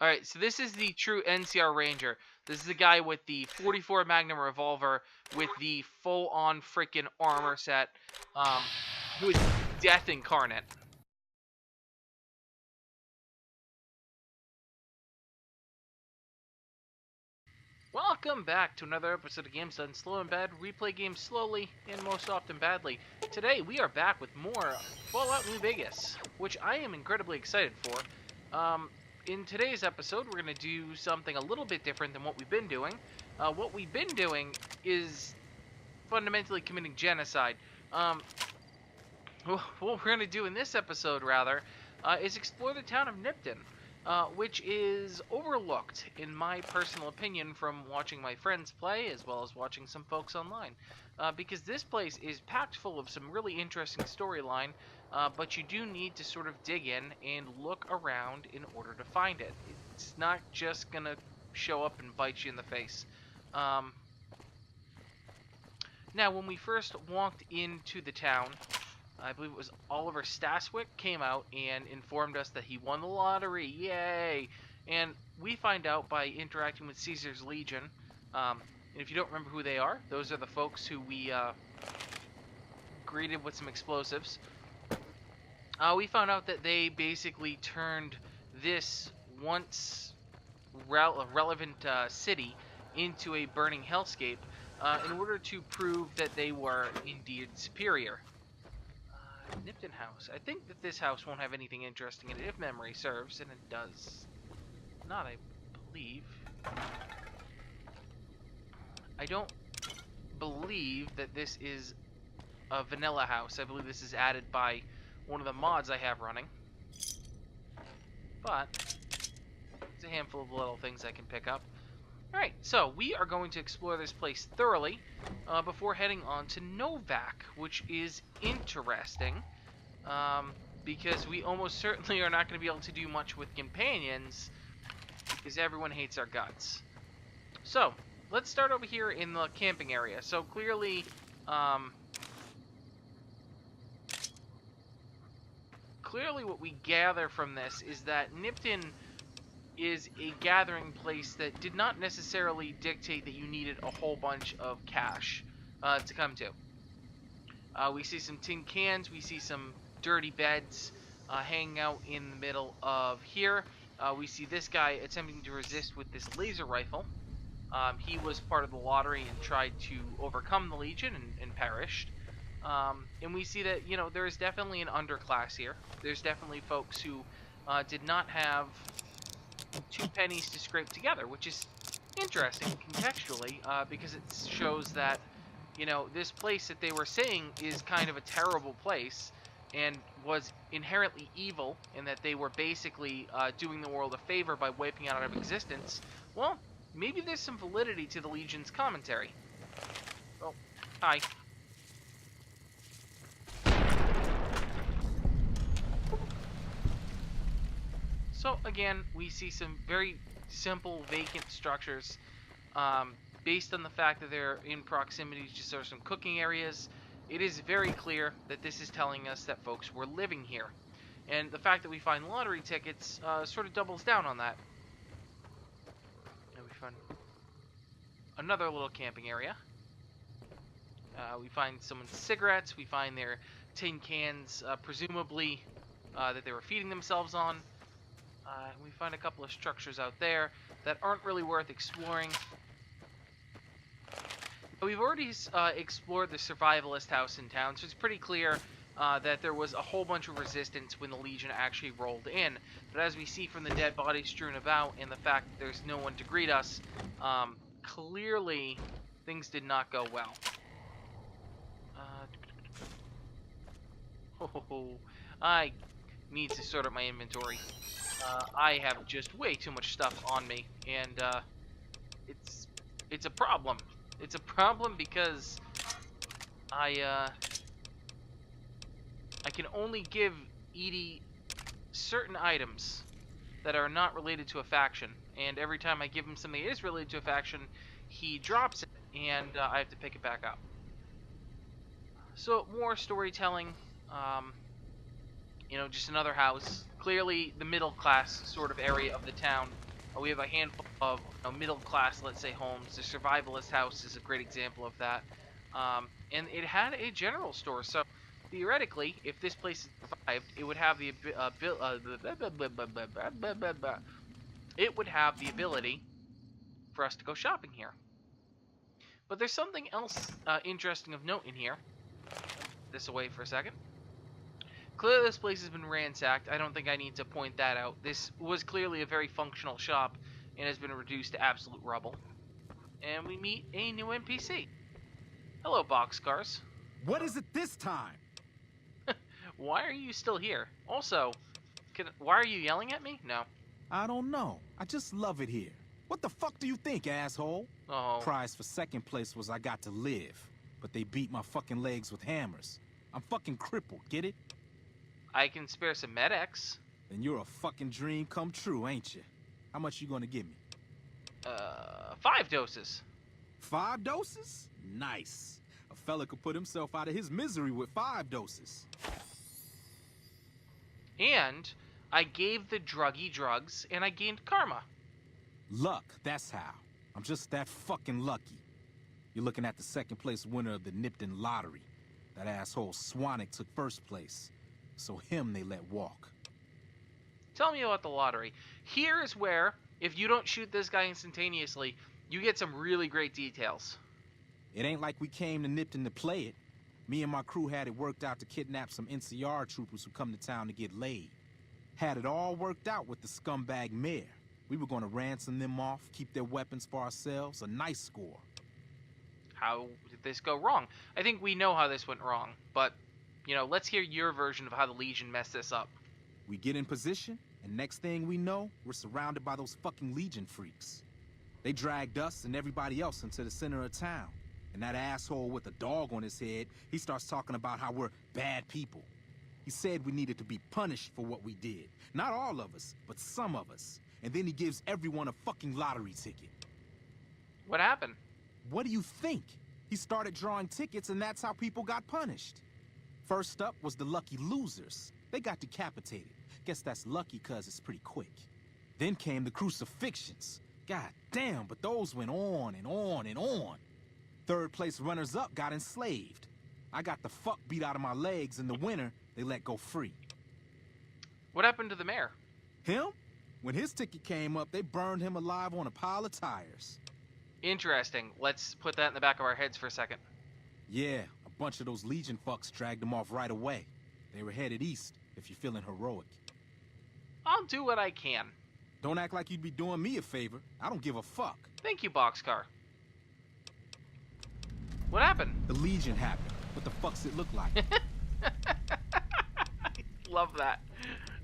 Alright, so this is the true NCR Ranger. This is the guy with the 44 Magnum revolver with the full-on freaking armor set, who is death incarnate. Welcome back to another episode of Games Done Slow and Bad. We play games slowly and most often badly. Today we are back with more Fallout New Vegas, which I am incredibly excited for. In today's episode, we're going to do something a little bit different than what we've been doing. What we've been doing is fundamentally committing genocide. What we're going to do in this episode, rather, is explore the town of Nipton, which is overlooked, in my personal opinion, from watching my friends play, as well as watching some folks online. Because this place is packed full of some really interesting storyline, but you do need to sort of dig in and look around in order to find it. It's not just going to show up and bite you in the face. Now, when we first walked into the town, I believe it was Oliver Staswick came out and informed us that he won the lottery. Yay! And we find out by interacting with Caesar's Legion. And if you don't remember who they are, those are the folks who we greeted with some explosives. We found out that they basically turned this once relevant city into a burning hellscape in order to prove that they were indeed superior. Nipton House. I think that this house won't have anything interesting in it if memory serves, and it does not, I believe. I don't believe that this is a vanilla house. I believe this is added by one of the mods I have running. But it's a handful of little things I can pick up. Alright, so we are going to explore this place thoroughly before heading on to Novak, which is interesting because we almost certainly are not going to be able to do much with companions because everyone hates our guts. So, let's start over here in the camping area. So clearly, what we gather from this is that Nipton is a gathering place that did not necessarily dictate that you needed a whole bunch of cash to come to. We see some tin cans, we see some dirty beds hanging out in the middle of here. We see this guy attempting to resist with this laser rifle. He was part of the lottery and tried to overcome the Legion and perished. And we see that, you know, there is definitely an underclass here. There's definitely folks who did not have 2 pennies to scrape together, which is interesting contextually because it shows that, you know, this place that they were saying is kind of a terrible place and was inherently evil, and that they were basically doing the world a favor by wiping it out of existence. Well, maybe there's some validity to the Legion's commentary. Oh, hi. So again, we see some very simple vacant structures based on the fact that they're in proximity to some cooking areas. It is very clear that this is telling us that folks were living here. And the fact that we find lottery tickets sort of doubles down on that. And we find another little camping area. We find someone's cigarettes. We find their tin cans, presumably that they were feeding themselves on. We find a couple of structures out there that aren't really worth exploring. We've already explored the survivalist house in town, so it's pretty clear that there was a whole bunch of resistance when the Legion actually rolled in. But as we see from the dead bodies strewn about and the fact that there's no one to greet us, clearly things did not go well. I need to sort out my inventory. I have just way too much stuff on me, and it's a problem. It's a problem because I can only give Edie certain items that are not related to a faction, and every time I give him something that is related to a faction, he drops it, and I have to pick it back up. So more storytelling. You know, just another house. Clearly the middle class sort of area of the town We have a handful of middle class, let's say, homes. The survivalist house is a great example of that. And it had a general store, so theoretically, if this place survived, it would have the it would have the ability for us to go shopping here. But there's something else interesting of note in here. This away for a second. Clearly this place has been ransacked. I don't think I need to point that out. This was clearly a very functional shop and has been reduced to absolute rubble. And we meet a new NPC. Hello, boxcars. What is it this time? Why are you still here? Also, why are you yelling at me? No. I don't know. I just love it here. What the fuck do you think, asshole? Oh. Prize for second place was I got to live. But they beat my fucking legs with hammers. I'm fucking crippled, get it? I can spare some Med-X. Then you're a fucking dream come true, ain't you? How much you gonna give me? 5 doses. 5 doses? Nice. A fella could put himself out of his misery with 5 doses. And I gave the druggy drugs, and I gained karma. Luck, that's how. I'm just that fucking lucky. You're looking at the second place winner of the Nipton lottery. That asshole Swanick took first place. So him they let walk. Tell me about the lottery. Here is where, if you don't shoot this guy instantaneously, you get some really great details. It ain't like we came to Nipton to play it. Me and my crew had it worked out to kidnap some NCR troopers who come to town to get laid. Had it all worked out with the scumbag mayor. We were gonna ransom them off, keep their weapons for ourselves, a nice score. How did this go wrong? I think we know how this went wrong, but, let's hear your version of how the Legion messed this up. We get in position, and next thing we know, we're surrounded by those fucking Legion freaks. They dragged us and everybody else into the center of town. And that asshole with a dog on his head, he starts talking about how we're bad people. He said we needed to be punished for what we did. Not all of us, but some of us. And then he gives everyone a fucking lottery ticket. What happened? What do you think? He started drawing tickets and that's how people got punished. First up was the lucky losers. They got decapitated. Guess that's lucky cause it's pretty quick. Then came the crucifixions. God damn, but those went on and on and on. Third place runners-up got enslaved. I got the fuck beat out of my legs, and the winner, they let go free. What happened to the mayor? Him? When his ticket came up, they burned him alive on a pile of tires. Interesting. Let's put that in the back of our heads for a second. Yeah, a bunch of those Legion fucks dragged him off right away. They were headed east, if you're feeling heroic. I'll do what I can. Don't act like you'd be doing me a favor. I don't give a fuck. Thank you, Boxcar. What happened? The Legion happened. What the fuck's it look like? Love that.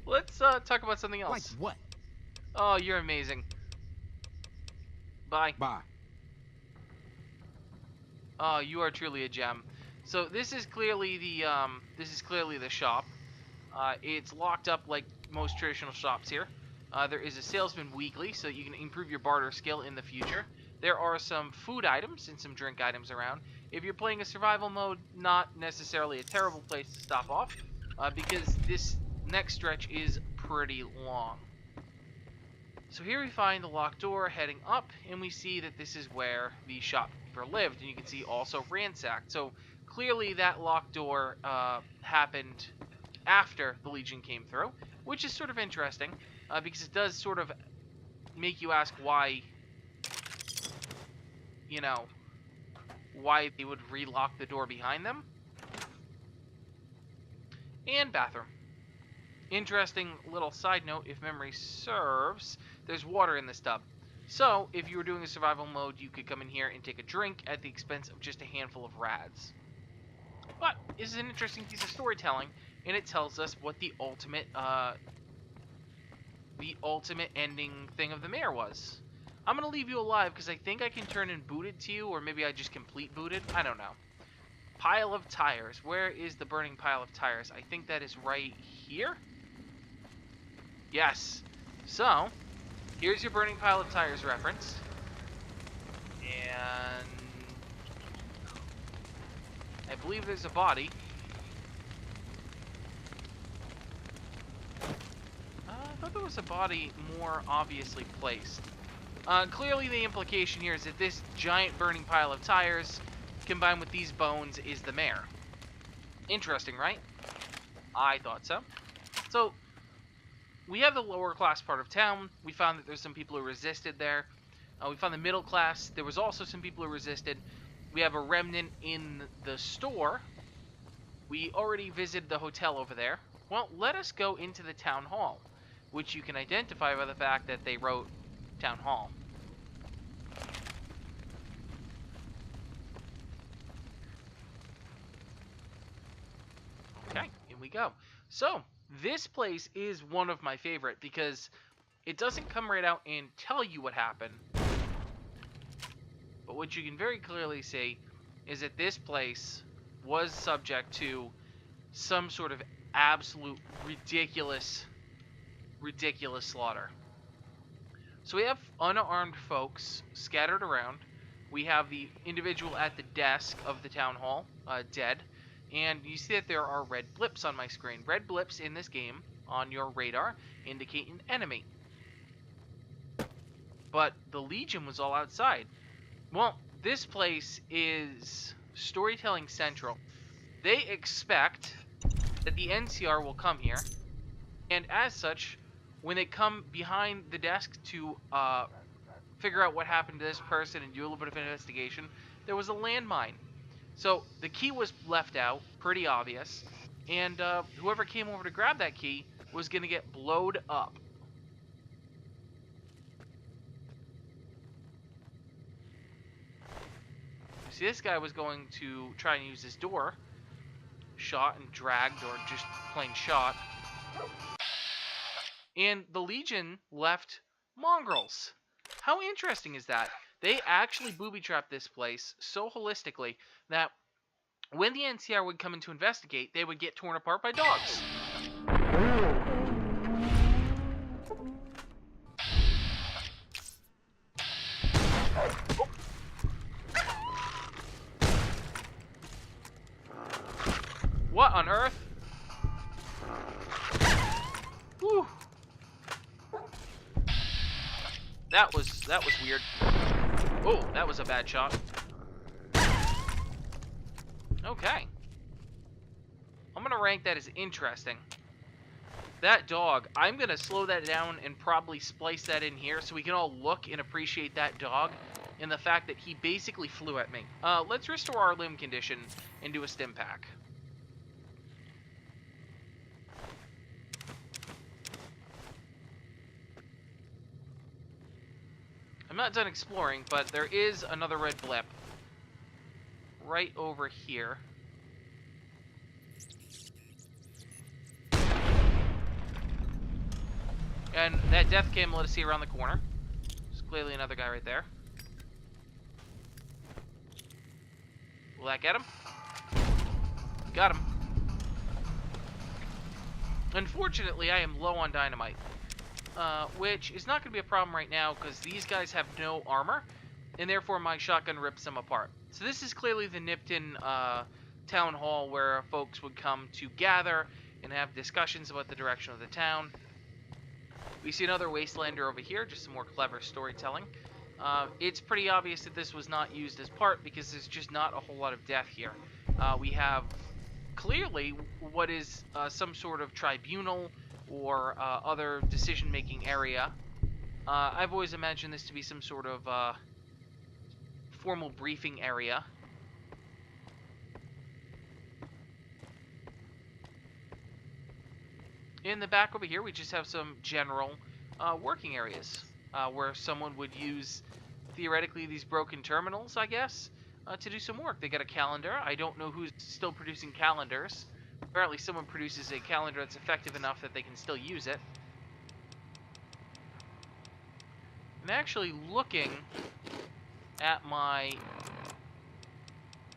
Let's talk about something else. Like what? Oh, you're amazing. Bye. Bye. Oh, you are truly a gem. So this is clearly the shop. It's locked up like most traditional shops here. There is a salesman weekly, so you can improve your barter skill in the future. There are some food items and some drink items around. If you're playing a survival mode, not necessarily a terrible place to stop off, because this next stretch is pretty long. So here we find the locked door heading up, and we see that this is where the shopkeeper lived, and you can see also ransacked. So clearly that locked door happened after the Legion came through, which is sort of interesting, because it does sort of make you ask why, why they would relock the door behind them. And bathroom. Interesting little side note, if memory serves, there's water in this tub. So, if you were doing a survival mode, you could come in here and take a drink at the expense of just a handful of rads. But, this is an interesting piece of storytelling, and it tells us what the ultimate ending thing of the mayor was. I'm going to leave you alive because I think I can turn in booted to you, or maybe I just complete booted. I don't know. Pile of tires. Where is the burning pile of tires? I think that is right here. Yes. So, here's your burning pile of tires reference. And I believe there's a body. thought there was a body more obviously placed. Clearly the implication here is that this giant burning pile of tires, combined with these bones, is the mayor. Interesting, right? I thought so. So, we have the lower class part of town. We found that there's some people who resisted there. We found the middle class. There was also some people who resisted. We have a remnant in the store. We already visited the hotel over there. Well, let us go into the town hall, which you can identify by the fact that they wrote town hall. Okay, in we go. So, this place is one of my favorite because it doesn't come right out and tell you what happened. But what you can very clearly see is that this place was subject to some sort of absolute ridiculous slaughter. So we have unarmed folks scattered around. We have the individual at the desk of the town hall, dead. And you see that there are red blips on my screen. Red blips in this game on your radar indicate an enemy. But the Legion was all outside. Well, this place is storytelling central. They expect that the NCR will come here, and as such, when they come behind the desk to figure out what happened to this person and do a little bit of investigation, there was a landmine. So the key was left out, pretty obvious, and whoever came over to grab that key was going to get blowed up. See, this guy was going to try and use this door, shot and dragged, or just plain shot. And the Legion left mongrels. How interesting is that? They actually booby-trapped this place so holistically that when the NCR would come in to investigate, they would get torn apart by dogs. What on earth? Whew. That was weird. Oh, that was a bad shot. Okay. I'm gonna rank that as interesting. That dog, I'm gonna slow that down and probably splice that in here so we can all look and appreciate that dog and the fact that he basically flew at me. Let's restore our limb condition and do a stim pack. I'm not done exploring, but there is another red blip right over here. And that death cam let us see around the corner. There's clearly another guy right there. Will that get him? Got him. Unfortunately, I am low on dynamite. Which is not going to be a problem right now because these guys have no armor, and therefore my shotgun rips them apart. So this is clearly the Nipton town hall where folks would come to gather and have discussions about the direction of the town. We see another Wastelander over here, just some more clever storytelling. It's pretty obvious that this was not used as part because there's just not a whole lot of death here. We have clearly what is some sort of tribunal or other decision-making area. I've always imagined this to be some sort of formal briefing area. In the back over here, we just have some general working areas where someone would use, theoretically, these broken terminals, I guess, to do some work. They got a calendar. I don't know who's still producing calendars. Apparently someone produces a calendar that's effective enough that they can still use it. I'm actually looking at my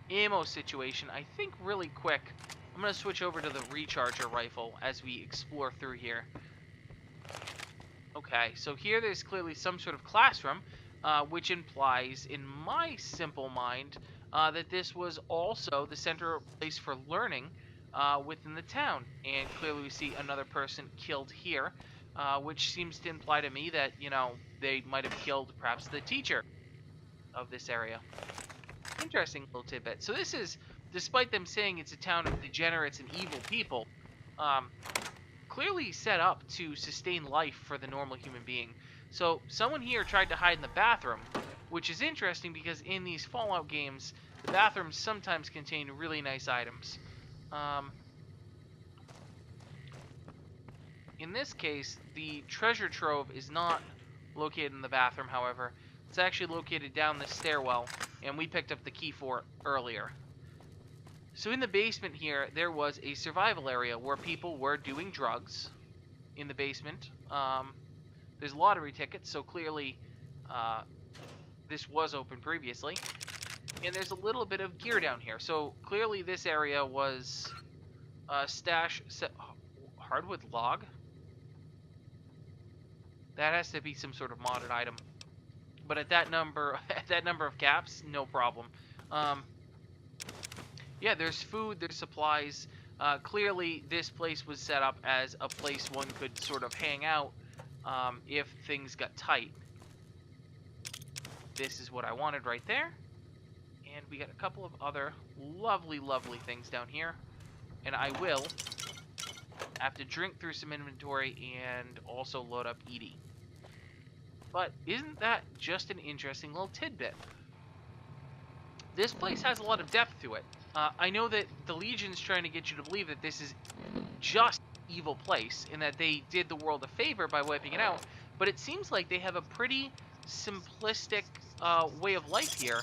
ammo situation. I think really quick, I'm going to switch over to the recharger rifle as we explore through here. Okay, so here there's clearly some sort of classroom, which implies, in my simple mind, that this was also the center place for learning within the town. And clearly we see another person killed here. which seems to imply to me that, you know, they might have killed perhaps the teacher of this area. Interesting little tidbit. So this is, despite them saying it's a town of degenerates and evil people, um, clearly set up to sustain life for the normal human being. So someone here tried to hide in the bathroom, which is interesting because in these Fallout games, the bathrooms sometimes contain really nice items. In this case, the treasure trove is not located in the bathroom, however. It's actually located down this stairwell, and we picked up the key for it earlier. So in the basement here, there was a survival area where people were doing drugs in the basement. There's lottery tickets, so clearly this was open previously. And there's a little bit of gear down here. So clearly this area was hardwood log? That has to be some sort of modded item. But at that number, of caps, no problem. Yeah, there's food, there's supplies. Clearly, this place was set up as a place one could sort of hang out if things got tight. This is what I wanted right there. And we got a couple of other lovely, lovely things down here. And I will have to drink through some inventory and also load up Edie. But isn't that just an interesting little tidbit? This place has a lot of depth to it. I know that the Legion's trying to get you to believe that this is just an evil place and that they did the world a favor by wiping it out, but it seems like they have a pretty simplistic way of life here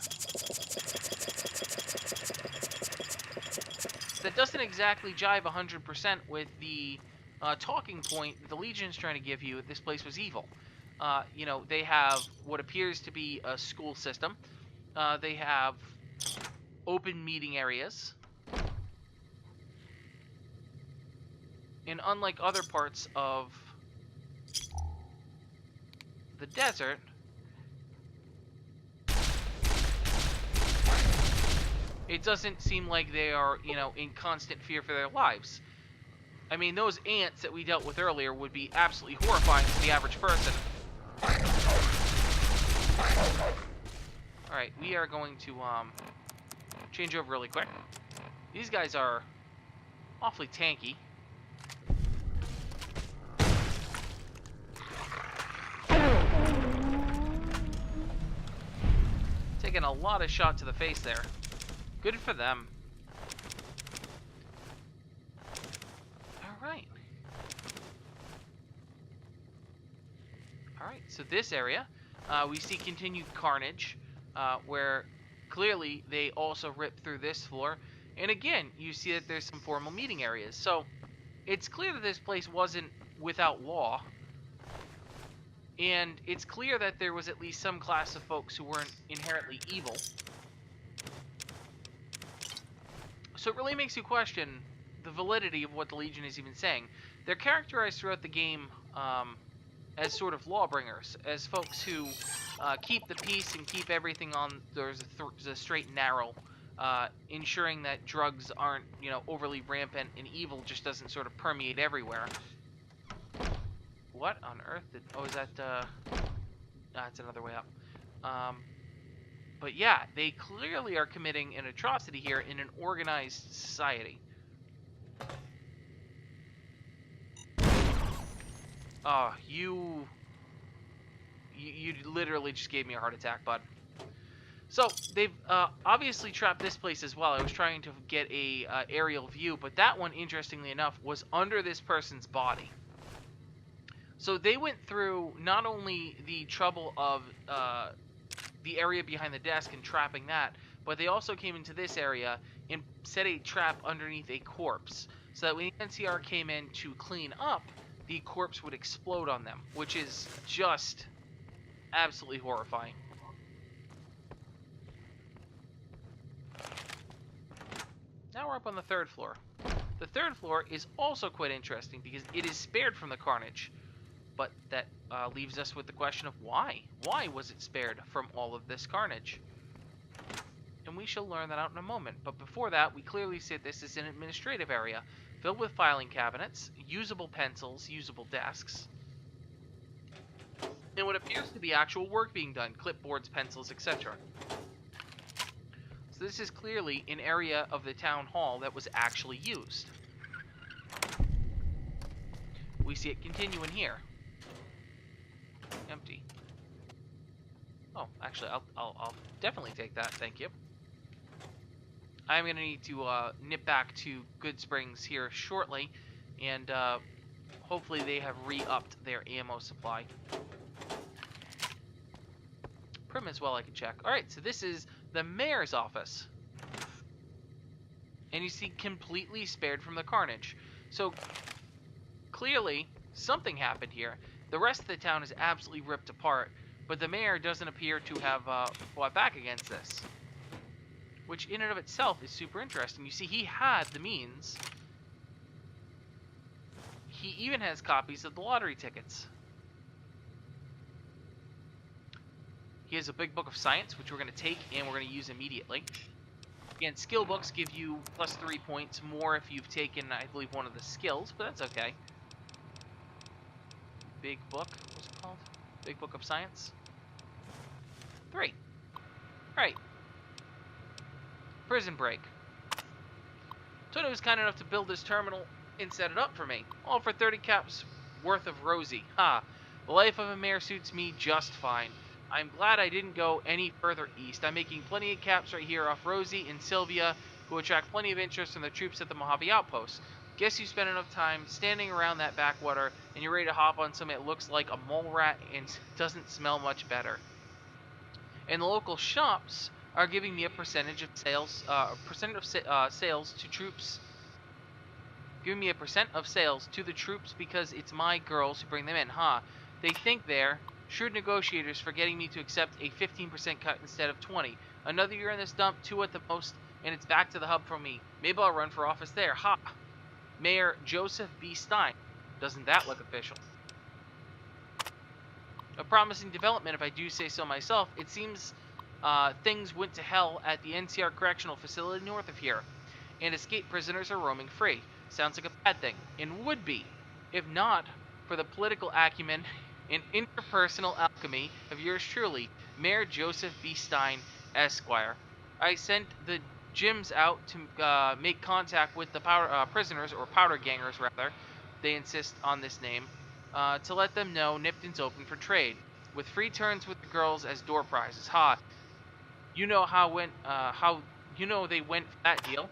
that doesn't exactly jive 100% with the talking point that the Legion's trying to give you that this place was evil. You know, they have what appears to be a school system. They have open meeting areas. And unlike other parts of the desert, it doesn't seem like they are, you know, in constant fear for their lives. I mean, those ants that we dealt with earlier would be absolutely horrifying to the average person. Alright, we are going to change over really quick. These guys are awfully tanky. Taking a lot of shot to the face there. Good for them. Alright. Alright, so this area, we see continued carnage, where clearly they also ripped through this floor. And again, you see that there's some formal meeting areas. So it's clear that this place wasn't without law. And it's clear that there was at least some class of folks who weren't inherently evil. So it really makes you question the validity of what the Legion is even saying. They're characterized throughout the game as sort of lawbringers, as folks who keep the peace and keep everything on the straight and narrow, ensuring that drugs aren't, you know, overly rampant and evil just doesn't sort of permeate everywhere. What on earth did... Oh, is that... That's another way up. But yeah, they clearly are committing an atrocity here in an organized society. Oh, you literally just gave me a heart attack, bud. So, they've obviously trapped this place as well. I was trying to get a aerial view, but that one, interestingly enough, was under this person's body. So they went through not only the trouble of the area behind the desk and trapping that, but they also came into this area and set a trap underneath a corpse, so that when the NCR came in to clean up, the corpse would explode on them, which is just absolutely horrifying. Now we're up on the third floor. The third floor is also quite interesting because it is spared from the carnage. But that leaves us with the question of why? Why was it spared from all of this carnage? And we shall learn that out in a moment. But before that, we clearly see this is an administrative area filled with filing cabinets, usable pencils, usable desks. and what appears to be actual work being done, clipboards, pencils, etc. So this is clearly an area of the town hall that was actually used. We see it continue in here. Empty. Oh, actually, I'll definitely take that, thank you. I'm going to need to nip back to Good Springs here shortly, and hopefully they have re-upped their ammo supply. Prim as well, I can check. Alright, so this is the mayor's office. And you see, completely spared from the carnage. So, clearly, something happened here. The rest of the town is absolutely ripped apart, but the mayor doesn't appear to have fought back against this. Which, in and of itself, is super interesting. You see, he had the means. He even has copies of the lottery tickets. He has a big book of science, which we're going to take and we're going to use immediately. Again, skill books give you plus 3 points more if you've taken, I believe, one of the skills, but that's okay. Big book, what's it called? Big book of science. 3. Alright. Prison break. Tony was kind enough to build this terminal and set it up for me. All for 30 caps worth of Rosie. Ha! The life of a mayor suits me just fine. I'm glad I didn't go any further east. I'm making plenty of caps right here off Rosie and Sylvia, who attract plenty of interest from the troops at the Mohave outpost. Guess you spent enough time standing around that backwater, and you're ready to hop on something that looks like a mole rat and doesn't smell much better. And the local shops are giving me a percentage of sales, sales to troops. Giving me a percent of sales to the troops because it's my girls who bring them in. Ha! They think they're shrewd negotiators for getting me to accept a 15% cut instead of 20. Another year in this dump, 2 at the most, and it's back to the hub for me. Maybe I'll run for office there. Ha! Mayor Joseph B. Stein. Doesn't that look official? A promising development, if I do say so myself. It seems things went to hell at the NCR Correctional Facility north of here, and escaped prisoners are roaming free. Sounds like a bad thing, and would be, if not for the political acumen and interpersonal alchemy of yours truly, Mayor Joseph B. Stein, Esquire. I sent the Jims out to make contact with the prisoners, or powder gangers rather, they insist on this name, to let them know Nipton's open for trade, with free turns with the girls as door prizes. Ha! You know they went for that deal.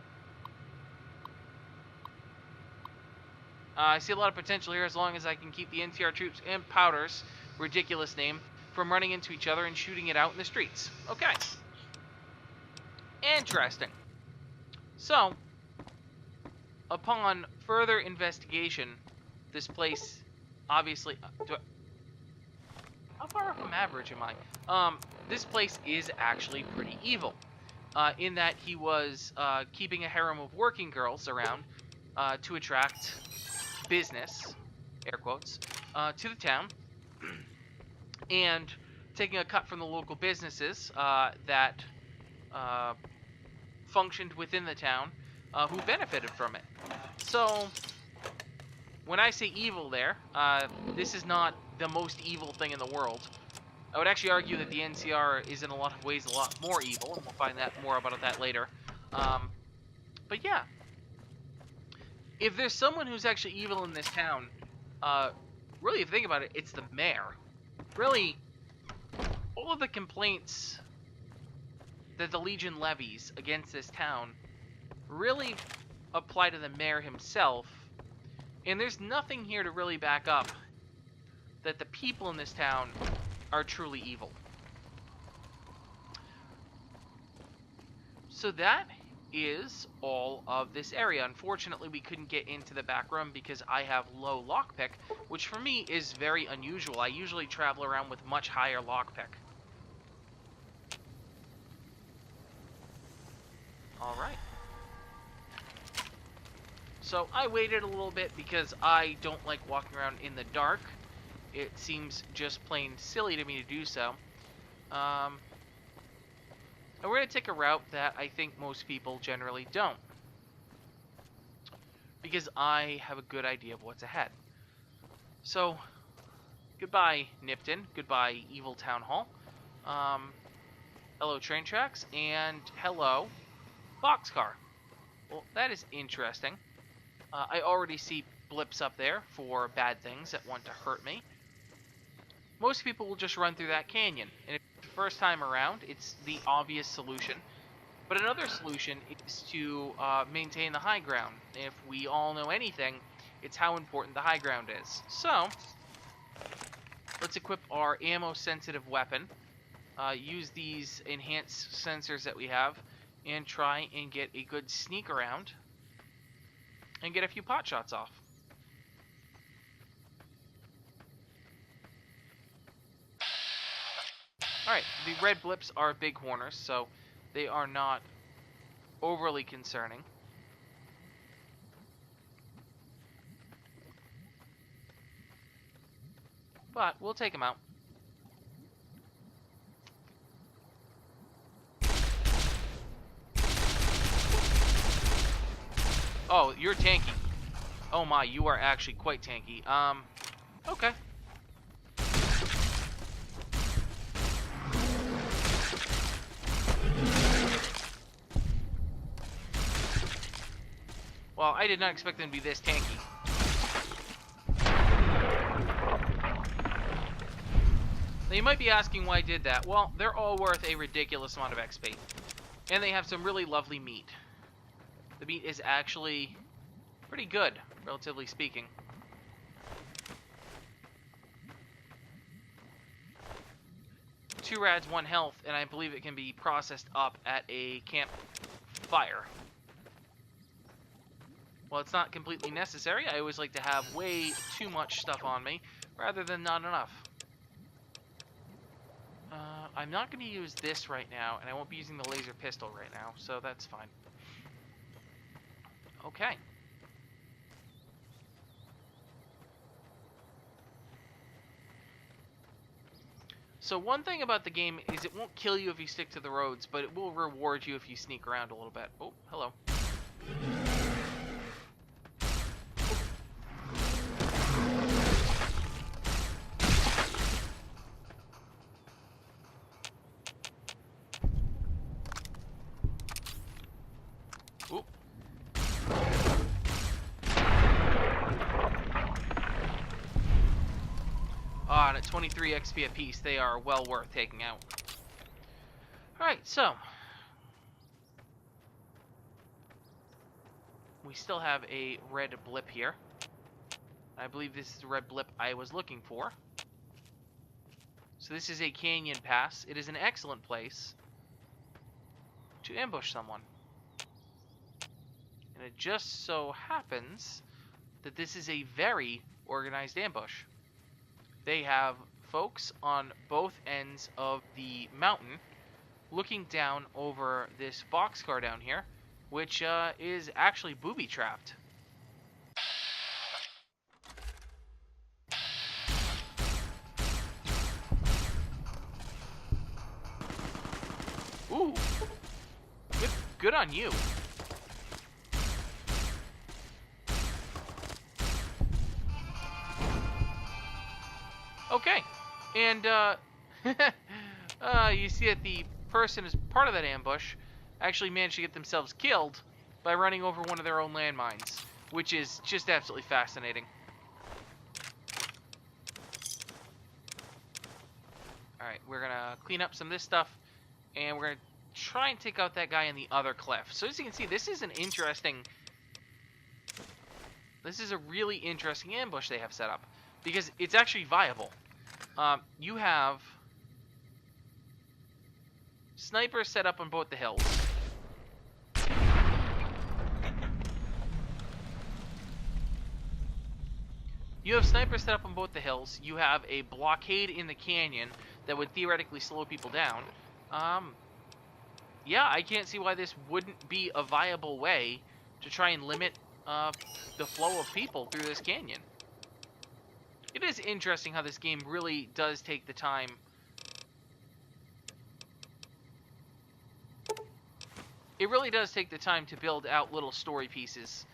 I see a lot of potential here as long as I can keep the NTR troops and Powder's ridiculous name from running into each other and shooting it out in the streets. Okay. Interesting. So, upon further investigation, this place obviously... how far from average am I? This place is actually pretty evil. In that he was keeping a harem of working girls around to attract business, air quotes, to the town, and taking a cut from the local businesses that functioned within the town, who benefited from it. So, when I say evil there, this is not the most evil thing in the world. I would actually argue that the NCR is in a lot of ways a lot more evil, and we'll find that more about that later. But yeah. If there's someone who's actually evil in this town, really, if you think about it, it's the mayor. Really, all of the complaints that the Legion levies against this town really apply to the mayor himself, and there's nothing here to really back up that the people in this town are truly evil. So that is all of this area. Unfortunately, we couldn't get into the back room because I have low lockpick, which for me is very unusual. I usually travel around with much higher lockpick. Alright. So I waited a little bit because I don't like walking around in the dark. It seems just plain silly to me to do so. And we're going to take a route that I think most people generally don't, because I have a good idea of what's ahead. So, Goodbye, Nipton. Goodbye, Evil Town Hall. Hello, train tracks, and hello, boxcar. Well, that is interesting. I already see blips up there for bad things that want to hurt me. Most people will just run through that canyon, and if it's the first time around, it's the obvious solution. But another solution is to maintain the high ground. If we all know anything, it's how important the high ground is. So, let's equip our ammo-sensitive weapon, use these enhanced sensors that we have, and try and get a good sneak around and get a few pot shots off. Alright, the red blips are bighorners, so they are not overly concerning. But we'll take them out. Oh, you're tanky. Oh my, you are actually quite tanky. Okay. Well, I did not expect them to be this tanky. Now, you might be asking why I did that. Well, they're all worth a ridiculous amount of XP. And they have some really lovely meat. The meat is actually pretty good, relatively speaking. Two rads, 1 health, and I believe it can be processed up at a campfire. Well, it's not completely necessary. I always like to have way too much stuff on me, rather than not enough. I'm not going to use this right now, and I won't be using the laser pistol right now, so that's fine. Okay. So one thing about the game is it won't kill you if you stick to the roads, but it will reward you if you sneak around a little bit. Oh, hello. Oop. Ah, and at 23 XP apiece, they are well worth taking out. Alright, so we still have a red blip here. I believe this is the red blip I was looking for. So this is a canyon pass. It is an excellent place to ambush someone. And it just so happens that this is a very organized ambush. They have folks on both ends of the mountain looking down over this boxcar down here, which is actually booby-trapped. Ooh, good on you. Okay, and you see that the person as part of that ambush actually managed to get themselves killed by running over one of their own landmines, which is just absolutely fascinating. Alright, we're gonna clean up some of this stuff, and we're gonna try and take out that guy in the other cliff. So as you can see, this is a really interesting ambush they have set up, because it's actually viable. You have snipers set up on both the hills. You have snipers set up on both the hills. You have a blockade in the canyon that would theoretically slow people down. Yeah, I can't see why this wouldn't be a viable way to try and limit the flow of people through this canyon. It is interesting how this game really does take the time. It really does take the time to build out little story pieces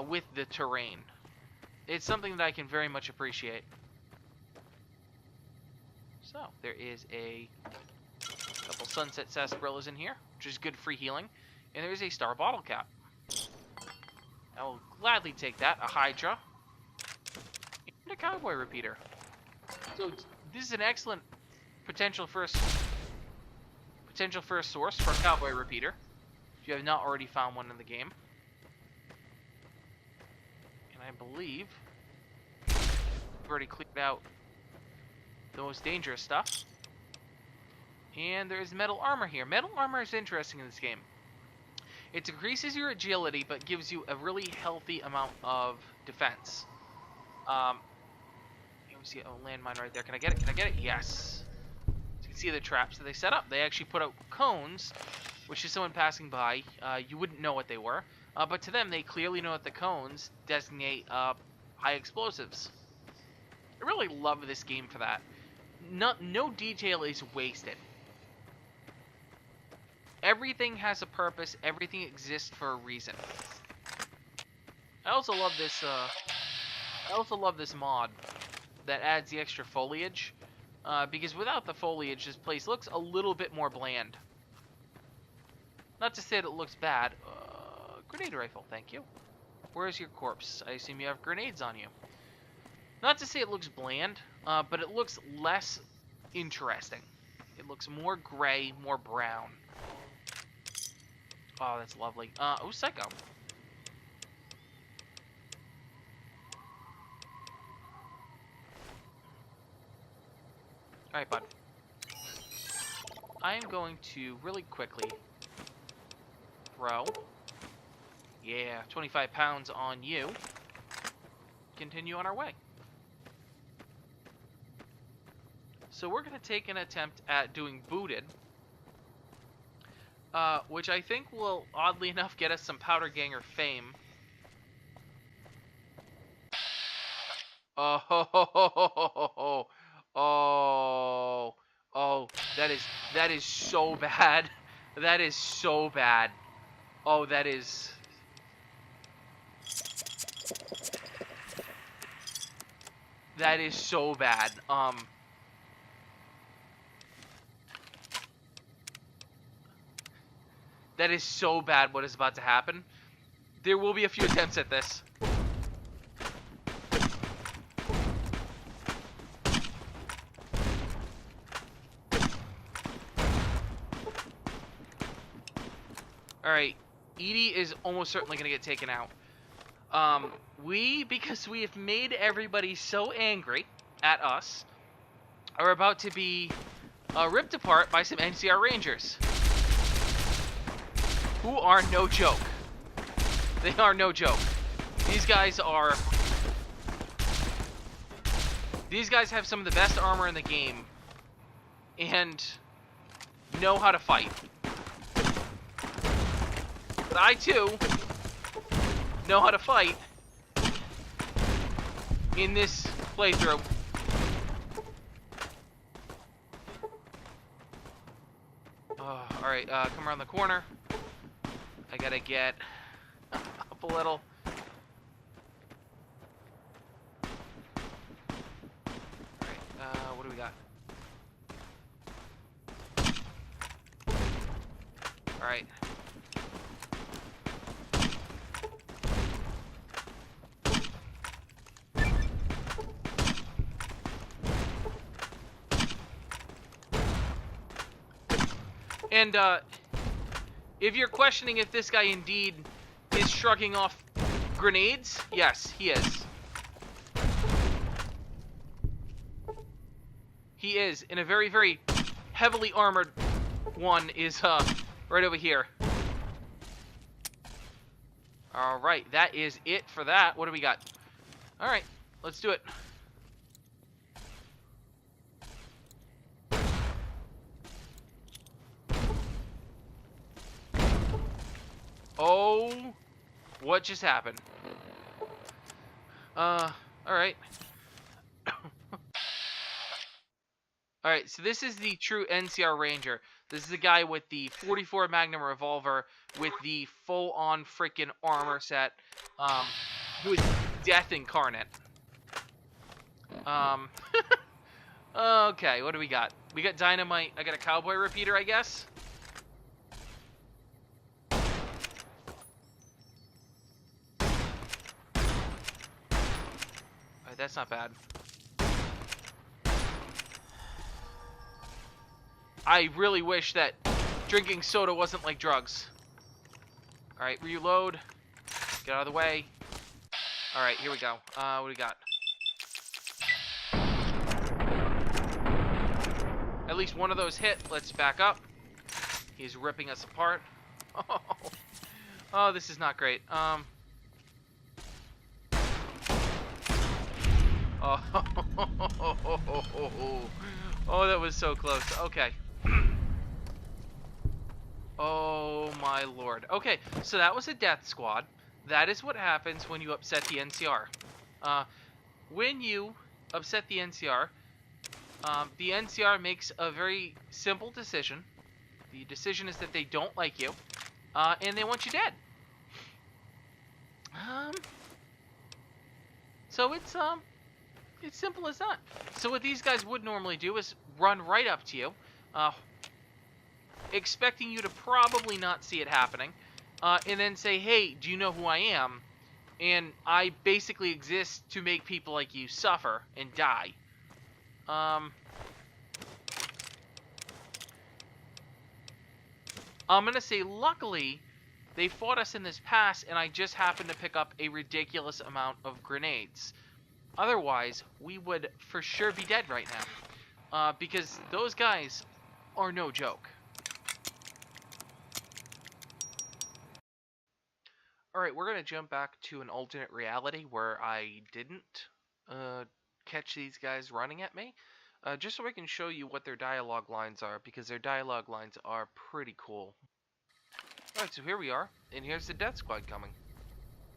with the terrain. It's something that I can very much appreciate. So, there is a couple sunset sarsaparillas in here, which is good free healing. And there is a star bottle cap. I will gladly take that. A Hydra. And a cowboy repeater. So, this is an excellent potential first source for a cowboy repeater, if you have not already found one in the game. And I believe we've already cleared out the most dangerous stuff. And there is metal armor here. Metal armor is interesting in this game. It decreases your agility, but gives you a really healthy amount of defense. You see a landmine right there. Can I get it? Can I get it? Yes. So you can see the traps that they set up. They actually put out cones, which is someone passing by. You wouldn't know what they were. But to them, they clearly know that the cones designate high explosives. I really love this game for that. No detail is wasted. Everything has a purpose. Everything exists for a reason. I also love this. I also love this mod that adds the extra foliage, because without the foliage, this place looks a little bit more bland. Not to say that it looks bad. Grenade rifle, thank you. Where's your corpse? I assume you have grenades on you. Not to say it looks bland, but it looks less interesting. It looks more gray, more brown. Oh, that's lovely. Oh, Psycho. Alright, bud. I am going to really quickly throw. Yeah, 25 pounds on you. Continue on our way. So we're going to take an attempt at doing booted. Which I think will, oddly enough, get us some Powder Ganger fame. Oh, oh, that is so bad. That is so bad. Oh, that is so bad. That is so bad what is about to happen. There will be a few attempts at this. Alright, Edie is almost certainly going to get taken out. Because we have made everybody so angry at us, are about to be ripped apart by some NCR Rangers. Who are no joke. They are no joke. These guys have some of the best armor in the game and know how to fight. But I too know how to fight in this playthrough. Alright, come around the corner. I gotta get up a little. Alright, what do we got? Alright. And, if you're questioning if this guy indeed is shrugging off grenades, yes, he is. He is, and a very, very heavily armored one is, right over here. Alright, that is it for that. What do we got? Alright, let's do it. Oh, what just happened? Alright. Alright, so this is the true NCR Ranger. This is the guy with the 44 Magnum revolver with the full-on freaking armor set, who is death incarnate. Okay, what do we got? We got dynamite. I got a cowboy repeater, I guess. Alright, that's not bad. I really wish that drinking soda wasn't like drugs. Alright, reload. Get out of the way. Alright, here we go. What do we got? At least one of those hit. Let's back up. He's ripping us apart. Oh, this is not great. Oh. Oh, that was so close. Okay. Oh my lord. Okay, so that was a death squad. That is what happens when you upset the NCR. When you upset the NCR makes a very simple decision. The decision is that they don't like you, and they want you dead. So it's simple as that. So what these guys would normally do is run right up to you, expecting you to probably not see it happening, and then say, hey, do you know who I am? And I basically exist to make people like you suffer and die. I'm going to say, luckily, they fought us in this pass, and I just happened to pick up a ridiculous amount of grenades. Otherwise, we would for sure be dead right now. Because those guys are no joke. Alright, we're going to jump back to an alternate reality where I didn't catch these guys running at me. Just so I can show you what their dialogue lines are, because their dialogue lines are pretty cool. Alright, so here we are, and here's the death squad coming.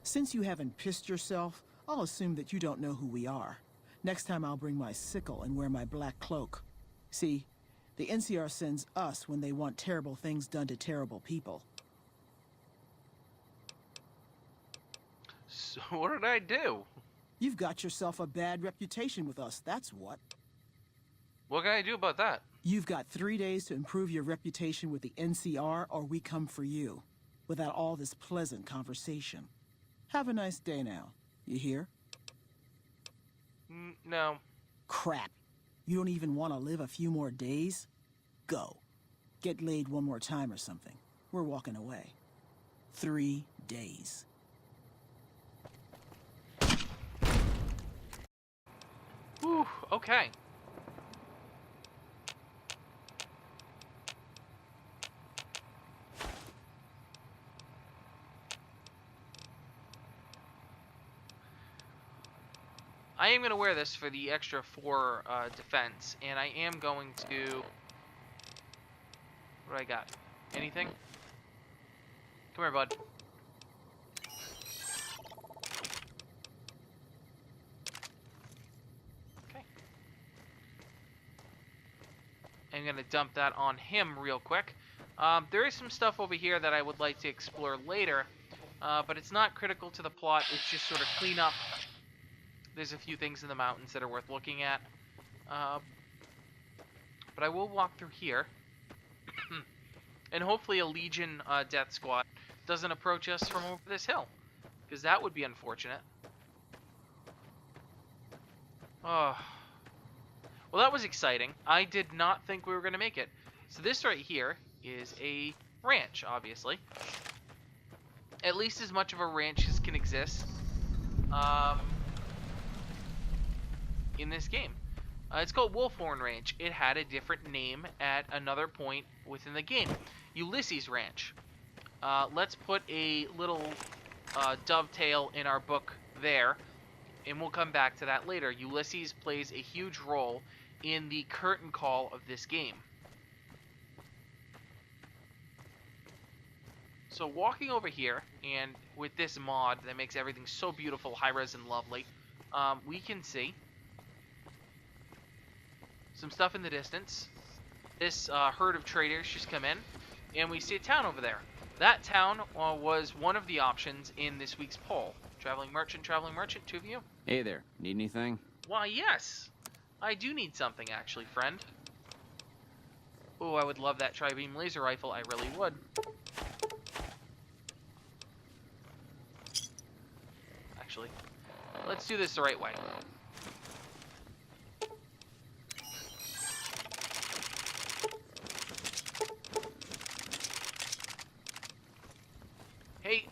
Since you haven't pissed yourself, I'll assume that you don't know who we are. Next time I'll bring my sickle and wear my black cloak. See, the NCR sends us when they want terrible things done to terrible people. So what did I do? You've got yourself a bad reputation with us, that's what. What can I do about that? You've got 3 days to improve your reputation with the NCR, or we come for you. Without all this pleasant conversation. Have a nice day now. You hear? No. Crap. You don't even want to live a few more days? Go. Get laid one more time or something. We're walking away. 3 days. Whew, okay. I am going to wear this for the extra 4 defense, and I am going to... What do I got? Anything? Come here, bud. Okay. I'm going to dump that on him real quick. There is some stuff over here that I would like to explore later, but it's not critical to the plot. It's just sort of clean up. There's a few things in the mountains that are worth looking at. But I will walk through here. And hopefully a Legion death squad doesn't approach us from over this hill. Because that would be unfortunate. Oh. Well, that was exciting. I did not think we were going to make it. So this right here is a ranch, obviously. At least as much of a ranch as can exist. In this game. It's called Wolfhorn Ranch. It had a different name at another point within the game. Ulysses Ranch. Let's put a little dovetail in our book there, and we'll come back to that later. Ulysses plays a huge role in the curtain call of this game. So walking over here, and with this mod that makes everything so beautiful, high-res and lovely, we can see some stuff in the distance. This herd of traders just come in, and we see a town over there. That town was one of the options in this week's poll. Traveling merchant, 2 of you. Hey there, need anything? Why, yes. I do need something, actually, friend. Oh, I would love that tri-beam laser rifle. I really would. Actually, let's do this the right way. Hey,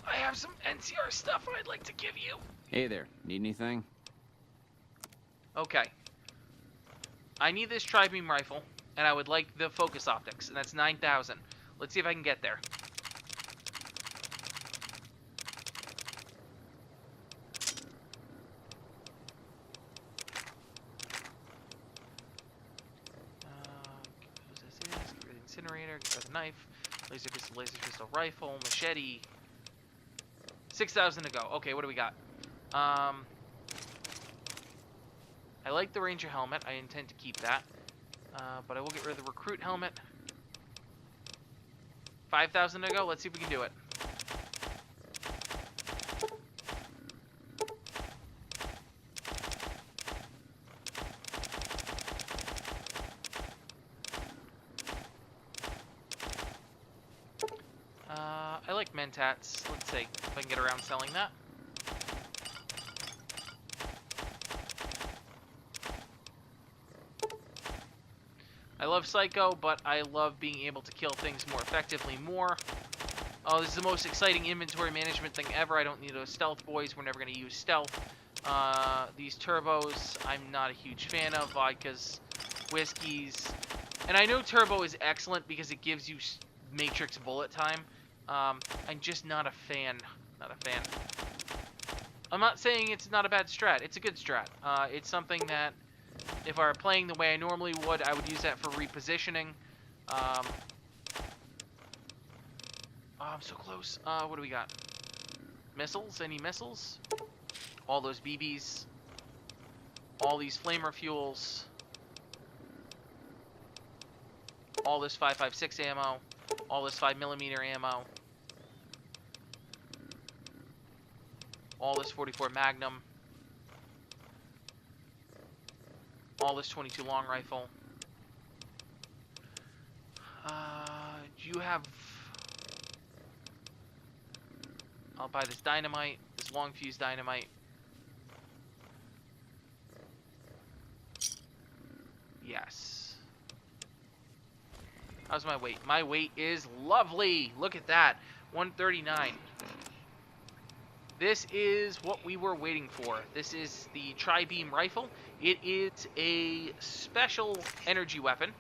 I have some NCR stuff I'd like to give you. Hey there, need anything? Okay. I need this tri-beam rifle, and I would like the focus optics, and that's 9,000. Let's see if I can get there. Get rid of the incinerator, get rid of the knife, laser pistol, rifle, machete. 6,000 to go. Okay, what do we got? I like the Ranger helmet. I intend to keep that. But I will get rid of the recruit helmet. 5,000 to go. Let's see if we can do it. I like mentats. Let's see if I can get around selling that. I love Psycho, but I love being able to kill things more effectively more. Oh, this is the most exciting inventory management thing ever. I don't need those stealth boys. We're never going to use stealth. These turbos, I'm not a huge fan of. Vodkas, whiskeys. And I know turbo is excellent because it gives you matrix bullet time. I'm just not a fan. Not a fan. I'm not saying it's not a bad strat. It's a good strat. It's something that, if I were playing the way I normally would, I would use that for repositioning. Oh, I'm so close. What do we got? Missiles? Any missiles? All those BBs. All these flamer fuels. All this 5.56 ammo. All this 5mm ammo. All this 44 Magnum. All this 22 long rifle. Do you have... I'll buy this dynamite, this long fuse dynamite. Yes. How's my weight? My weight is lovely. Look at that. 139. This is what we were waiting for. This is the tri-beam rifle. It is a special energy weapon.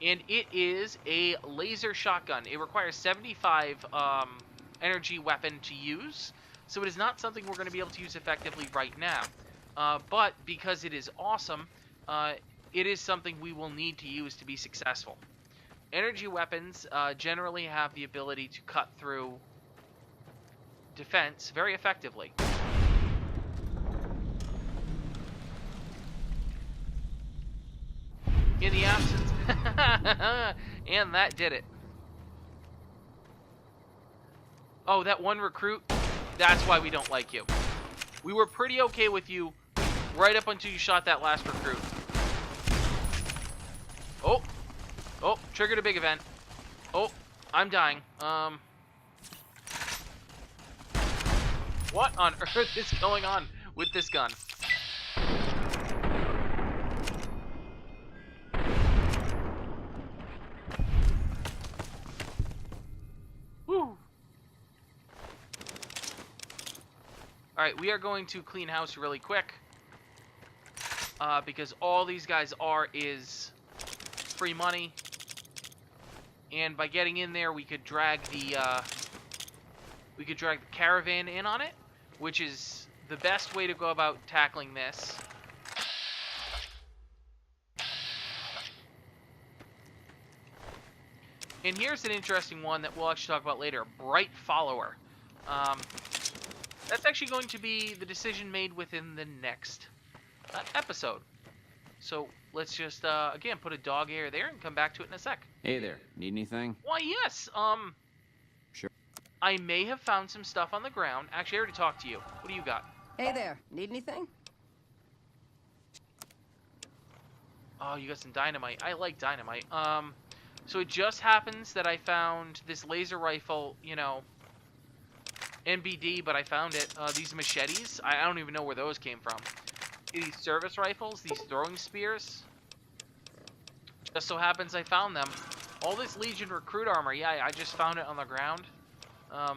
And it is a laser shotgun. It requires 75 energy weapon to use. So it is not something we're going to be able to use effectively right now. But because it is awesome, it is something we will need to use to be successful. Energy weapons generally have the ability to cut through defense very effectively. In the absence... and that did it. Oh, that one recruit? That's why we don't like you. We were pretty okay with you right up until you shot that last recruit. Oh. Oh, triggered a big event. Oh, I'm dying. What on earth is going on with this gun? Woo! Alright, we are going to clean house really quick. Because all these guys are is free money. And by getting in there, we could drag the caravan in on it, which is the best way to go about tackling this. And here's an interesting one that we'll actually talk about later. Bright Follower. That's actually going to be the decision made within the next episode. So let's just, again, put a dog ear there and come back to it in a sec. Hey there, need anything? Why, yes. Sure. I may have found some stuff on the ground. Actually, I already talked to you. What do you got? Hey there, need anything? Oh, you got some dynamite. I like dynamite. So it just happens that I found this laser rifle, you know, NBD, but I found it. These machetes, I don't even know where those came from. These service rifles, these throwing spears. Just so happens I found them. All this Legion recruit armor, yeah, I just found it on the ground.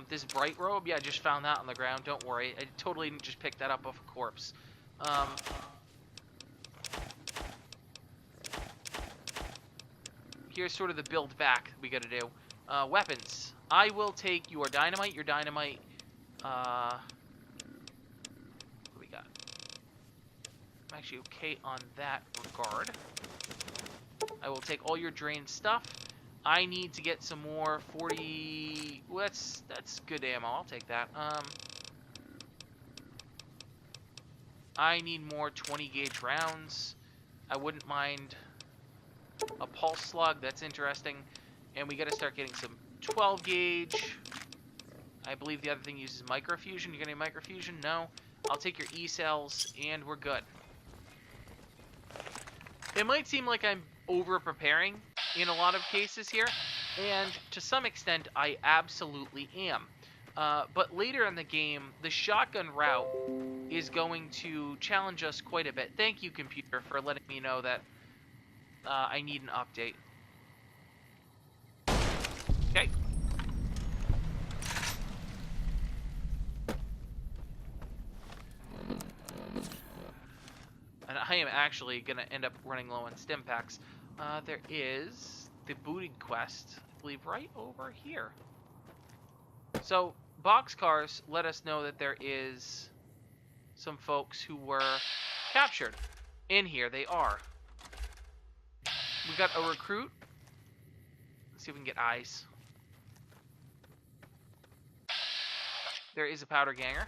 This bright robe, yeah, I just found that on the ground. Don't worry, I totally didn't just pick that up off a corpse. Here's sort of the build back we gotta do. Weapons. I will take your dynamite. What do we got? I'm actually okay on that regard. I will take all your drained stuff. I need to get some more 40... Well, that's good ammo. I'll take that. I need more 20 gauge rounds. I wouldn't mind a pulse slug. That's interesting. And we got to start getting some 12 gauge. I believe the other thing uses microfusion. You got any microfusion? No. I'll take your E-cells, and we're good. It might seem like I'm over-preparing in a lot of cases here, and to some extent, I absolutely am. But later in the game, the shotgun route is going to challenge us quite a bit. Thank you, computer, for letting me know that I need an update. Okay. And I am actually going to end up running low on stim packs. There is the booted quest, I believe, right over here. So, boxcars let us know that there is some folks who were captured. In here, they are. We got a recruit. Let's see if we can get eyes. There is a powder ganger.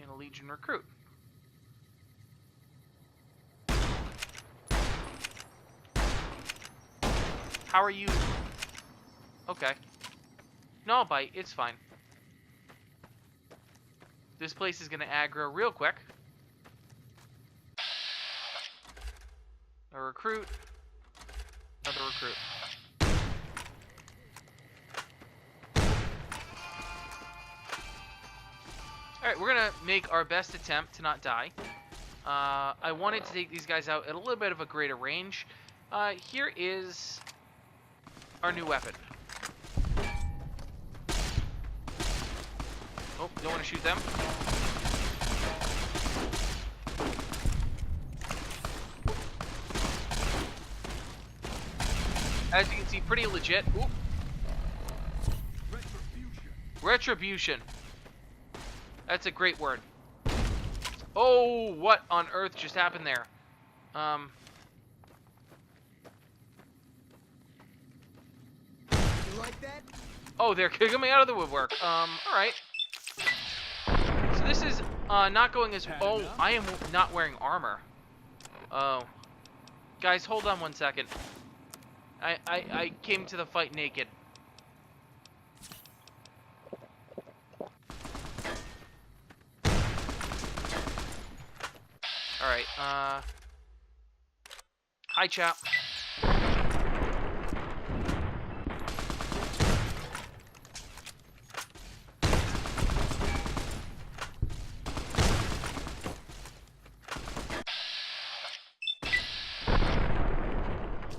And a Legion recruit. How are you? Okay. No, I'll bite. It's fine. This place is going to aggro real quick. A recruit. Another recruit. Alright, we're going to make our best attempt to not die. I wanted to take these guys out at a little bit of a greater range. Here is our new weapon. Oh, don't want to shoot them. As you can see, pretty legit. Ooh. Retribution. That's a great word. Oh, what on earth just happened there? You like that? Oh, they're kicking me out of the woodwork. Alright. So this is not going as... Oh, I am not wearing armor. Oh. Guys, hold on one second. I came to the fight naked. Alright, hi, chap.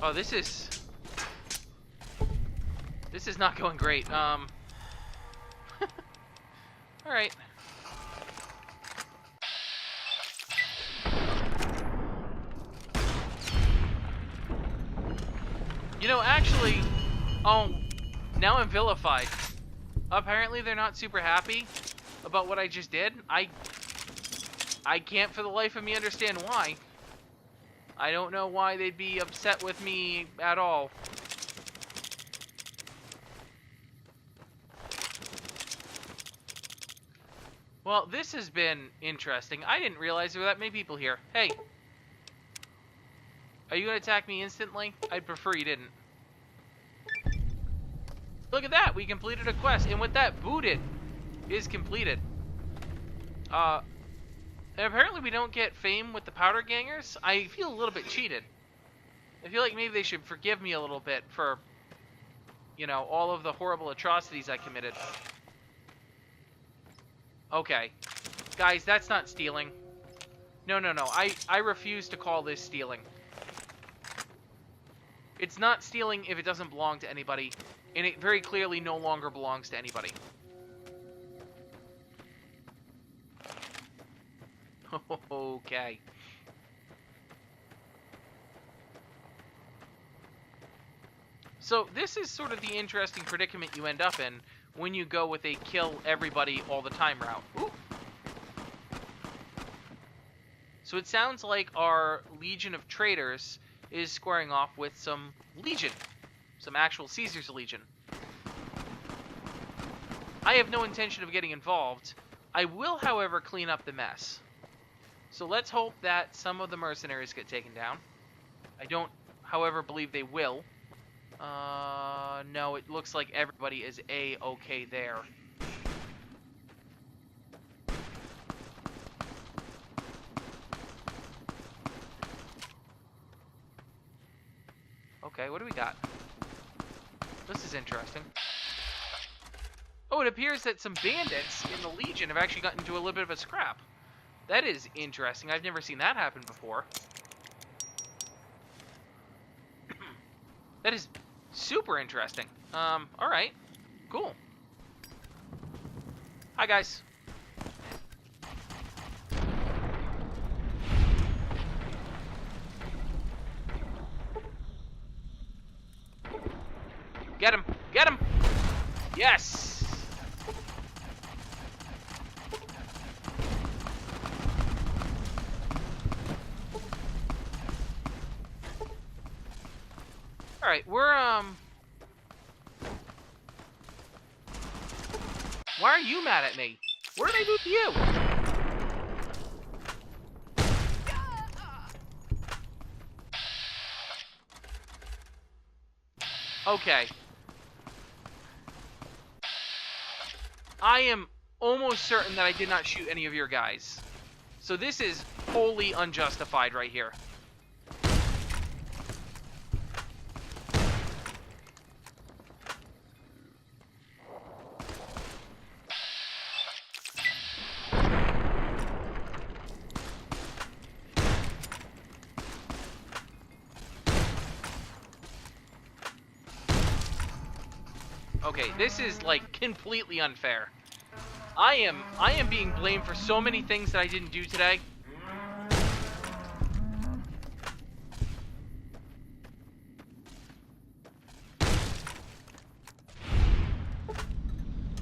Oh, this is not going great. Alright. You know, actually, oh, now I'm vilified. Apparently they're not super happy about what I just did. I can't for the life of me understand why. I don't know why they'd be upset with me at all. Well, this has been interesting. I didn't realize there were that many people here. Hey. Are you going to attack me instantly? I'd prefer you didn't. Look at that! We completed a quest. And with that, booted is completed. And apparently we don't get fame with the powder gangers. I feel a little bit cheated. I feel like maybe they should forgive me a little bit for, you know, all of the horrible atrocities I committed. Okay. Guys, that's not stealing. No. I refuse to call this stealing. It's not stealing if it doesn't belong to anybody, and it very clearly no longer belongs to anybody. Okay. So this is sort of the interesting predicament you end up in when you go with a kill everybody all the time route. Ooh. So it sounds like our Legion of Traitors is squaring off with some Legion. Some actual Caesar's Legion. I have no intention of getting involved. I will, however, clean up the mess. So let's hope that some of the mercenaries get taken down. I don't, however, believe they will. No, it looks like everybody is A-okay there. Okay, what do we got? This is interesting. Oh, it appears that some bandits in the Legion have actually gotten into a little bit of a scrap. That is interesting. I've never seen that happen before. That is super interesting. Alright. Cool. Hi, guys. Get him! Get him! Yes! Alright, we're, why are you mad at me? What did I do to you? Okay. I am almost certain that I did not shoot any of your guys. So this is wholly unjustified right here. Okay, this is like completely unfair. I am being blamed for so many things that I didn't do today.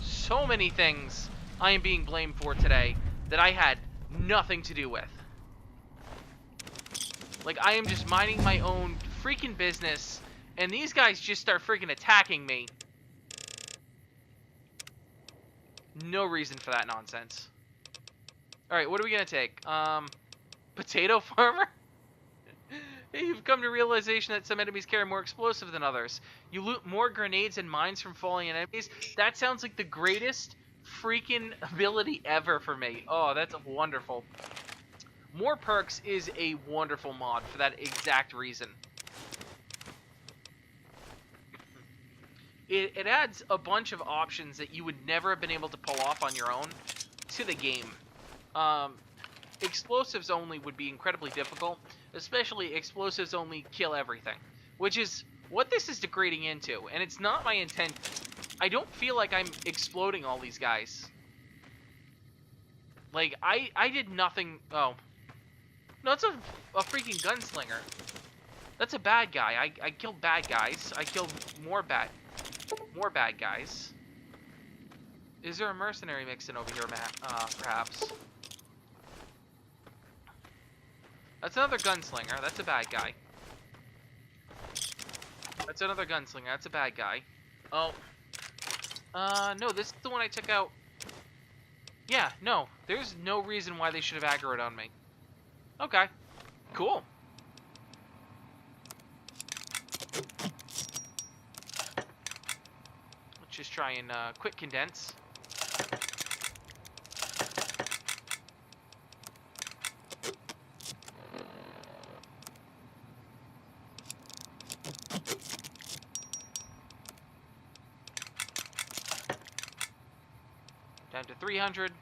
So many things I am being blamed for today that I had nothing to do with. Like, I am just minding my own freaking business, and these guys just start freaking attacking me. No reason for that nonsense. Alright, what are we gonna take? Potato farmer? You've come to realization that some enemies carry more explosive than others. You loot more grenades and mines from falling enemies. That sounds like the greatest freaking ability ever for me. Oh, that's wonderful. More perks is a wonderful mod for that exact reason. It adds a bunch of options that you would never have been able to pull off on your own to the game. Explosives only would be incredibly difficult, especially explosives only kill everything, which is what this is degrading into, and it's not my intent. I don't feel like I'm exploding all these guys. Like, I did nothing. Oh. No, it's a freaking gunslinger. That's a bad guy. I killed bad guys. I killed more bad guys. Is there a mercenary mixed in over here, perhaps? That's another gunslinger. That's a bad guy. That's another gunslinger. That's a bad guy. Oh. No, this is the one I took out. Yeah, no. There's no reason why they should have aggroed on me. Okay. Cool. Let's just try and quick condense. Down to 300.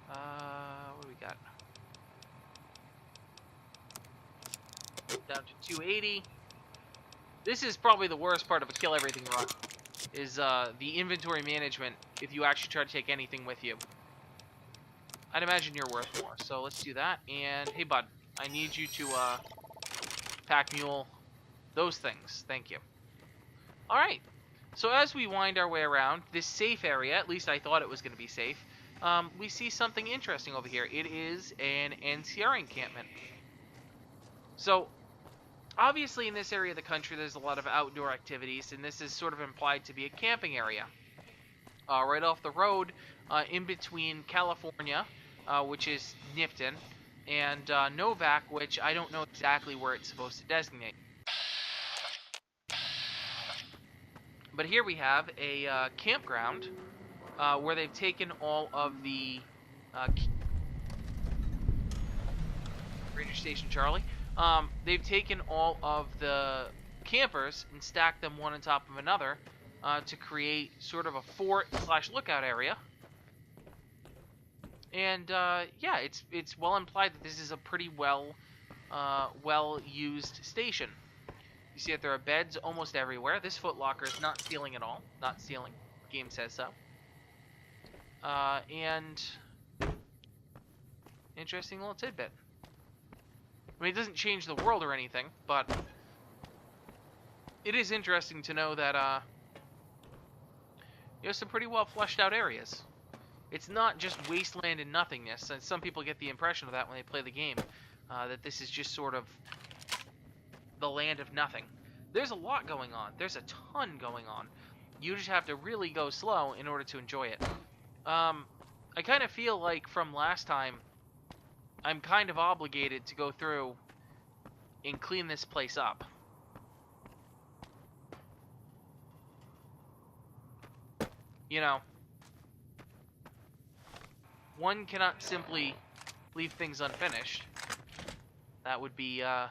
What do we got? Down to 280. This is probably the worst part of a kill everything run, is the inventory management if you actually try to take anything with you. I'd imagine you're worth more, so let's do that. And hey bud, I need you to pack mule those things. Thank you. Alright, so as we wind our way around this safe area, at least I thought it was going to be safe, we see something interesting over here. It is an NCR encampment. So obviously in this area of the country there's a lot of outdoor activities, and this is sort of implied to be a camping area. Right off the road, in between California, which is Nipton, and Novak, which I don't know exactly where it's supposed to designate. But here we have a campground where they've taken all of the Ranger Station Charlie. They've taken all of the campers and stacked them one on top of another to create sort of a fort/lookout area. And yeah, it's well implied that this is a pretty well used station. You see that there are beds almost everywhere. This footlocker is not stealing at all. Not stealing. Game says so. And interesting little tidbit. I mean, it doesn't change the world or anything, but it is interesting to know that you have some pretty well fleshed out areas. It's not just wasteland and nothingness, and some people get the impression of that when they play the game, that this is just sort of the land of nothing. There's a lot going on. There's a ton going on. You just have to really go slow in order to enjoy it. I kind of feel like from last time, I'm kind of obligated to go through and clean this place up. You know, one cannot simply leave things unfinished. That would be, that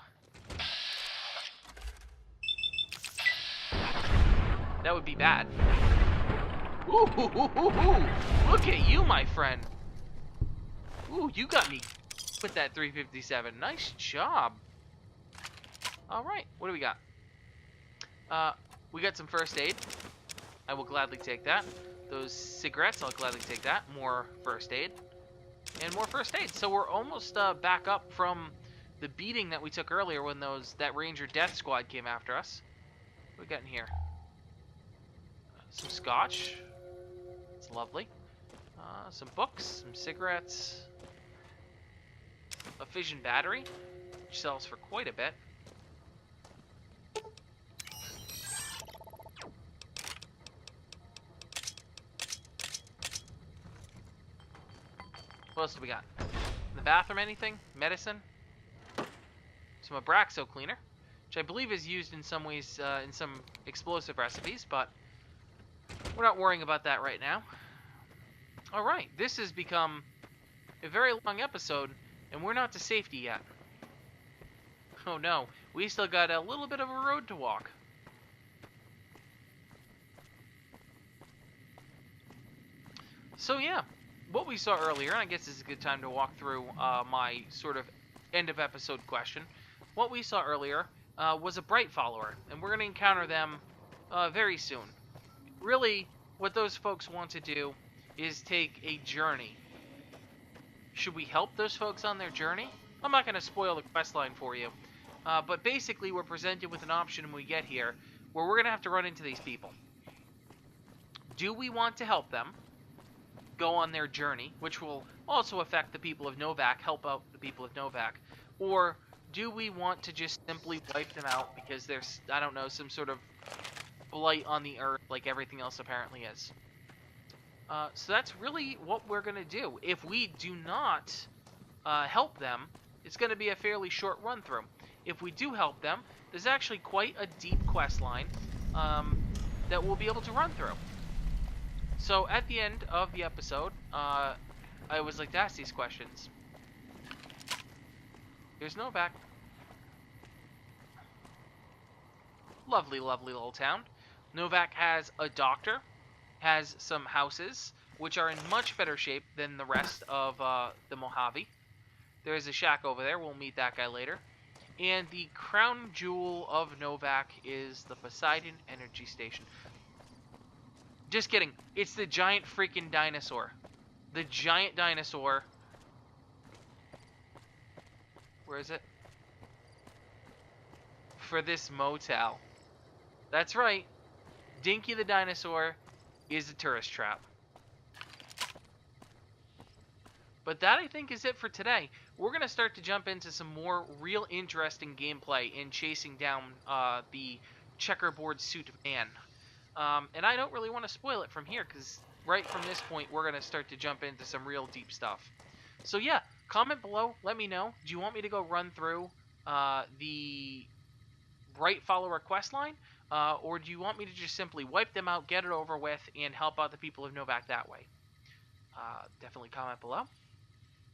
would be bad. Ooh, look at you, my friend. Ooh, you got me with that 357. Nice job. Alright, what do we got? We got some first aid. I will gladly take that. Those cigarettes, I'll gladly take that. More first aid. And more first aid. So we're almost back up from the beating that we took earlier when that Ranger Death Squad came after us. What we got in here? Some scotch. It's lovely. Some books, some cigarettes. A fission battery, which sells for quite a bit. What else do we got? In the bathroom, anything? Medicine? Some Abraxo cleaner, which I believe is used in some ways in some explosive recipes, but we're not worrying about that right now. Alright, this has become a very long episode, and we're not to safety yet. Oh no, we still got a little bit of a road to walk. So yeah, what we saw earlier, and I guess this is a good time to walk through my sort of end of episode question. What we saw earlier was a Bright follower, and we're going to encounter them very soon. Really, what those folks want to do is take a journey. Should we help those folks on their journey? I'm not going to spoil the questline for you, but basically we're presented with an option when we get here where we're going to have to run into these people. Do we want to help them go on their journey, which will also affect the people of Novak, help out the people of Novak, or do we want to just simply wipe them out because there's, I don't know, some sort of blight on the earth like everything else apparently is? So that's really what we're going to do. If we do not help them, it's going to be a fairly short run through. If we do help them, there's actually quite a deep quest line that we'll be able to run through. So at the end of the episode, I always like to ask these questions. Here's Novak. Lovely, lovely little town. Novak has a doctor, has some houses, which are in much better shape than the rest of the Mohave. There is a shack over there. We'll meet that guy later. And the crown jewel of Novak is the Poseidon Energy Station. Just kidding. It's the giant freaking dinosaur. The giant dinosaur. Where is it? For this motel. That's right. Dinky the dinosaur is a tourist trap. But that, I think, is it for today. We're going to start to jump into some more real interesting gameplay in chasing down the checkerboard suit man. And I don't really want to spoil it from here, because right from this point, we're going to start to jump into some real deep stuff. So yeah, comment below, let me know. Do you want me to go run through the Bright Follower quest line? Or do you want me to just simply wipe them out, get it over with, and help out the people of Novak that way? Definitely comment below.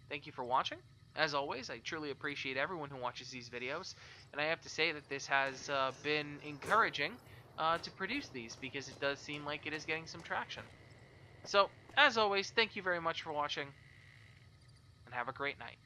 Thank you for watching. As always, I truly appreciate everyone who watches these videos, and I have to say that this has been encouraging to produce these, because it does seem like it is getting some traction. So, as always, thank you very much for watching, and have a great night.